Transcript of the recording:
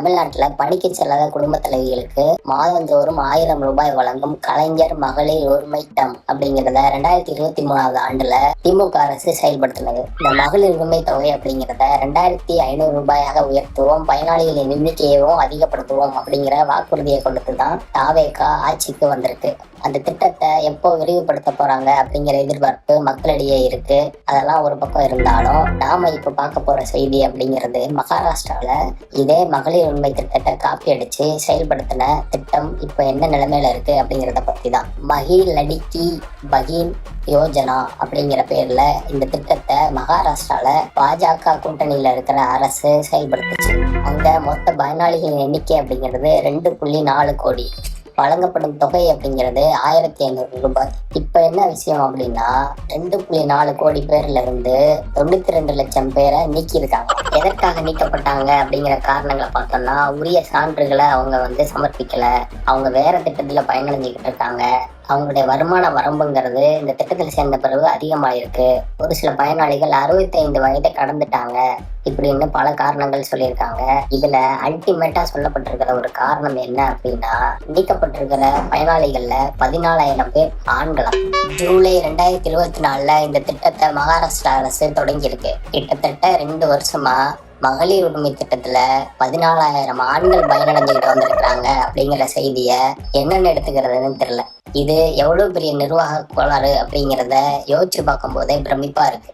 தமிழ்நாட்டில் படிக்க செல்லாத குடும்ப தலைவிகளுக்கு மாதந்தோறும் 1000 ரூபாய் வழங்கும் கலைஞர் மகளிர் உரிமைத்தம் அப்படிங்கிறத 2023ஆவது ஆண்டுல திமுக அரசு செயல்படுத்தினது. இந்த மகளிர் உரிமை தொகை அப்படிங்கிறத 2500 ரூபாயாக உயர்த்துவோம், பயனாளிகளின் எண்ணிக்கையவும் அதிகப்படுத்துவோம் அப்படிங்கிற வாக்குறுதியை கொடுத்துதான் தாவேகா ஆட்சிக்கு வந்திருக்கு. அந்த திட்டத்தை எப்போ விரிவுபடுத்த போறாங்க அப்படிங்கிற எதிர்பார்ப்பு மக்களிடையே இருக்கு. அதெல்லாம் ஒரு பக்கம் இருந்தாலும் நாம இப்ப பார்க்க போற செய்தி அப்படிங்கிறது மகாராஷ்டிரால இதே மகளிர் உரிமை திட்டத்தை காப்பி அடிச்சு செயல்படுத்தின திட்டம் இப்ப என்ன நிலைமையில இருக்கு அப்படிங்கிறத பத்தி தான். மஹில் லடிகி பகின் யோஜனா அப்படிங்கிற பேர்ல இந்த திட்டத்தை மகாராஷ்டிரால பாஜக கூட்டணியில இருக்கிற அரசு செயல்படுத்துச்சு. அங்க மொத்த பயனாளிகளின் எண்ணிக்கை அப்படிங்கிறது 2.4 கோடி. வழங்கப்படும் தொகை அப்படிங்கிறது 1500 ரூபாய். இப்ப என்ன விஷயம் அப்படின்னா 2.4 கோடி பேர்ல இருந்து 92 லட்சம் பேரை நீக்கியிருக்காங்க. எதற்காக நீக்கப்பட்டாங்க அப்படிங்கிற காரணங்களை பார்த்தோம்னா, உரிய சான்றுகளை அவங்க சமர்ப்பிக்கல, அவங்க வேற திட்டத்துல பயனடைஞ்சுக்கிட்டு இருக்காங்க, அவங்களுடைய வருமான வரம்புங்கிறது இந்த திட்டத்தில் சேர்ந்த பிறகு அதிகமாயிருக்கு, ஒரு சில பயனாளிகள் 65 வயதை கடந்துட்டாங்க, இப்படின்னு பல காரணங்கள் சொல்லியிருக்காங்க. இதுல அல்டிமேட்டா சொல்லப்பட்டிருக்கிற ஒரு காரணம் என்ன அப்படின்னா, நீக்கப்பட்டிருக்கிற பயனாளிகள்ல 14,000 பேர் ஆண்களா. ஜூலை 2024 இந்த திட்டத்தை மகாராஷ்டிரா அரசு தொடங்கியிருக்கு. கிட்டத்தட்ட 2 வருஷமா மகளிர் உரிமை திட்டத்துல 14,000 ஆண்கள் பயனடைஞ்சுக்கிட்டு வந்திருக்கிறாங்க அப்படிங்கிற செய்திய என்னென்ன எடுத்துக்கிறதுன்னு தெரியல. இது எவ்வளவு பெரிய நிர்வாக கோளாறு அப்படிங்கிறத யோசிச்சு பார்க்கும் போதே பிரமிப்பா இருக்கு.